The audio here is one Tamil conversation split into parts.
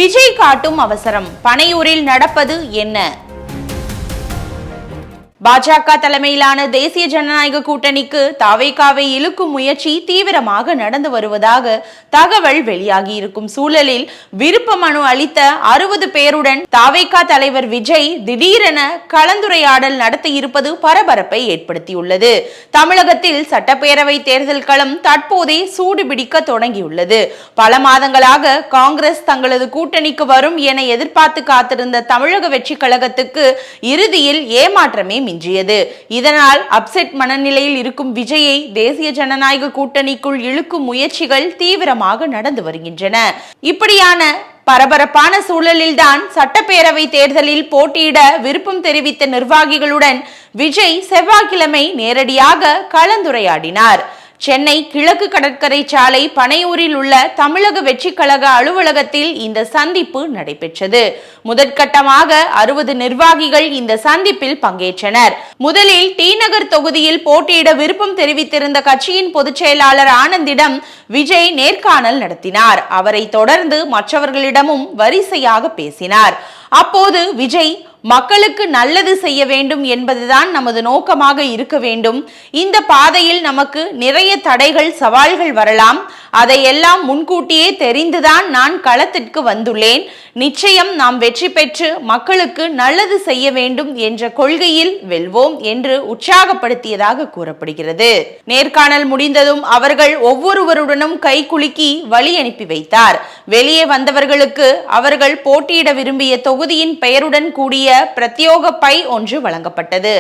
விஜய் காட்டும் அவசரம். பனையூரில் நடப்பது என்ன? பாஜக தலைமையிலான தேசிய ஜனநாயக கூட்டணிக்கு தாவேகாவை இழுக்கும் முயற்சி தீவிரமாக நடந்து வருவதாக தகவல் வெளியாகி இருக்கும் சூழலில் விருப்ப மனு அளித்த 60 பேருடன் தாவேகா தலைவர் விஜய் திடீரென கலந்துரையாடல் நடத்த இருப்பது பரபரப்பை ஏற்படுத்தியுள்ளது. தமிழகத்தில் சட்டப்பேரவை தேர்தல் களம் தற்போதே சூடுபிடிக்க தொடங்கியுள்ளது. பல மாதங்களாக காங்கிரஸ் தங்களது கூட்டணிக்கு வரும் என எதிர்பார்த்து காத்திருந்த தமிழக வெற்றி கழகத்துக்கு இறுதியில் ஏமாற்றமே மிஞ்சியது. இதனால் அப்செட் மனநிலையில் இருக்கும் விஜயை தேசிய ஜனநாயக கூட்டணிக்குள் இழுக்கும் முயற்சிகள் தீவிரமாக நடந்து வருகின்றன. இப்படியான பரபரப்பான சூழலில்தான் சட்டப்பேரவை தேர்தலில் போட்டியிட விருப்பம் தெரிவித்த நிர்வாகிகளுடன் விஜய் செவ்வாய்க்கிழமை நேரடியாக கலந்துரையாடினார். சென்னை கிழக்கு கடற்கரை சாலை பனையூரில் உள்ள தமிழக வெற்றி கழக அலுவலகத்தில் இந்த சந்திப்பு நடைபெற்றது. முதற்கட்டமாக 60 நிர்வாகிகள் இந்த சந்திப்பில் பங்கேற்றனர். முதலில் டி நகர் தொகுதியில் போட்டியிட விருப்பம் தெரிவித்திருந்த கட்சியின் பொதுச் செயலாளர் ஆனந்திடம் விஜய் நேர்காணல் நடத்தினார். அவரை தொடர்ந்து மற்றவர்களிடமும் வரிசையாக பேசினார். அப்போது விஜய், மக்களுக்கு நல்லது செய்ய வேண்டும் என்பதுதான் நமது நோக்கமாக இருக்க வேண்டும். இந்த பாதையில் நமக்கு நிறைய தடைகள், சவால்கள் வரலாம். அதையெல்லாம் முன்கூட்டியே தெரிந்துதான் நான் களத்திற்கு வந்துள்ளேன். நிச்சயம் நாம் வெற்றி பெற்று மக்களுக்கு நல்லது செய்ய வேண்டும் என்ற கொள்கையில் வெல்வோம் என்று உற்சாகப்படுத்தியதாக கூறப்படுகிறது. நேர்காணல் முடிந்ததும் அவர்கள் ஒவ்வொருவருடனும் கை குலுக்கி வழி அனுப்பி வைத்தார். வெளியே வந்தவர்களுக்கு அவர்கள் போட்டியிட விரும்பிய தொகுதியின் பெயருடன் கூடிய பிரத்யோக பை ஒன்று வழங்கப்பட்டது.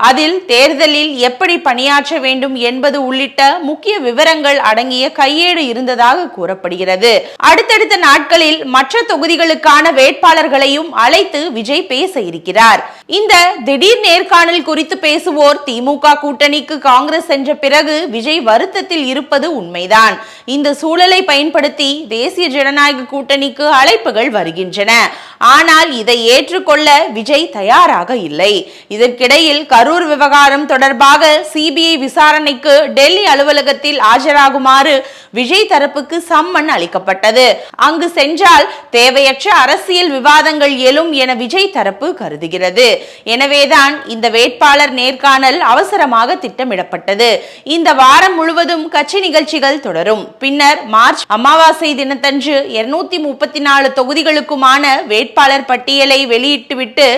அதில் தேர்தலில் எப்படி பணியாற்ற வேண்டும் என்பது உள்ளிட்ட முக்கிய விவரங்கள் அடங்கிய கையேடு இருந்ததாக கூறப்படுகிறது. அடுத்தடுத்த நாட்களில் மற்ற தொகுதிகளுக்கான வேட்பாளர்களையும் அழைத்து விஜய் பேச இருக்கிறார். இந்த திடீர் நேர்காணல் குறித்து பேசுவோர் திமுக கூட்டணிக்கு காங்கிரஸ் சென்ற பிறகு விஜய் வருத்தத்தில் இருப்பது உண்மைதான். இந்த சூழலை பயன்படுத்தி தேசிய ஜனநாயக கூட்டணிக்கு அழைப்புகள் வருகின்றன. ஆனால் இதை ஏற்றுக்கொள்ள விஜய் தயாராக இல்லை. இதற்கிடையில் கரூர் விவகாரம் தொடர்பாக சிபிஐ விசாரணைக்கு டெல்லி அலுவலகத்தில் ஆஜராகுமாறு விஜய் தரப்புக்கு சம்மன் அளிக்கப்பட்டது. அங்கு சென்றால் தேவையற்ற அரசியல் விவாதங்கள் எழும் என விஜய் தரப்பு கருதுகிறது. எனவேதான் இந்த வேட்பாளர் நேர்காணல் அவசரமாக திட்டமிடப்பட்டது. இந்த வாரம் முழுவதும் கட்சி நிகழ்ச்சிகள் தொடரும். பின்னர் மார்ச் அமாவாசை தினத்தன்று 234 தொகுதிகளுக்குமான வேட்பாளர் பட்டியலை வெளியிட்டுவிட்டு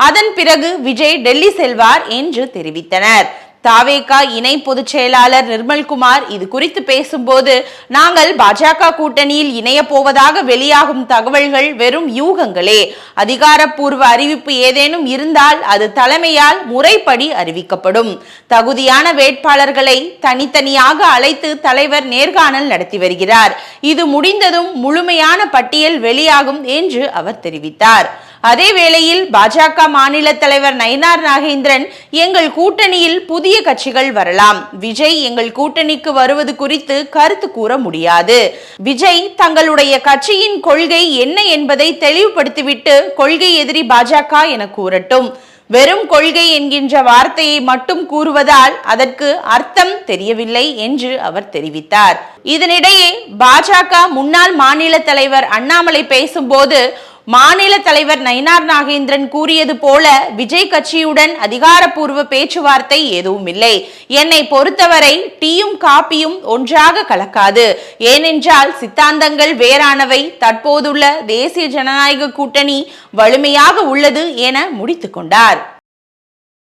அதன் பிறகு விஜய் டெல்லி செல்வார் என்று தெரிவித்தனர். தாவேகா இணை பொதுச் செயலாளர் நிர்மல்குமார் இது குறித்து பேசும்போது, நாங்கள் பாஜக கூட்டணியில் இணைய போவதாக வெளியாகும் தகவல்கள் வெறும் யூகங்களே. அதிகாரப்பூர்வ அறிவிப்பு ஏதேனும் இருந்தால் அது தலைமையால் முறைப்படி அறிவிக்கப்படும். தகுதியான வேட்பாளர்களை தனித்தனியாக அழைத்து தலைவர் நேர்காணல் நடத்தி வருகிறார். இது முடிந்ததும் முழுமையான பட்டியல் வெளியாகும் என்று அவர் தெரிவித்தார். அதே வேளையில் பாஜக மாநில தலைவர் நயினார் நாகேந்திரன், எங்கள் கூட்டணியில் புதிய கட்சிகள் வரலாம். விஜய் எங்கள் கூட்டணிக்கு வருவது குறித்து கருத்து கூற முடியாது. விஜய் தங்களுடைய கட்சியின் கொள்கை என்ன என்பதை தெளிவுபடுத்திவிட்டு கொள்கை எதிரி பாஜக என கூறட்டும். வெறும் கொள்கை என்கின்ற வார்த்தையை மட்டும் கூறுவதால் அதற்கு அர்த்தம் தெரியவில்லை என்று அவர் தெரிவித்தார். இதனிடையே பாஜக முன்னாள் மாநில தலைவர் அண்ணாமலை பேசும்போது, மாநில தலைவர் நயினார் நாகேந்திரன் கூறியது போல விஜய் கட்சியுடன் அதிகாரப்பூர்வ பேச்சுவார்த்தை எதுவும் இல்லை. என்னை பொறுத்தவரை டீயும் காப்பியும் ஒன்றாக கலக்காது. ஏனென்றால் சித்தாந்தங்கள் வேறானவை. தற்போதுள்ள தேசிய ஜனநாயக கூட்டணி வலிமையாக உள்ளது என முடித்துக் கொண்டார்.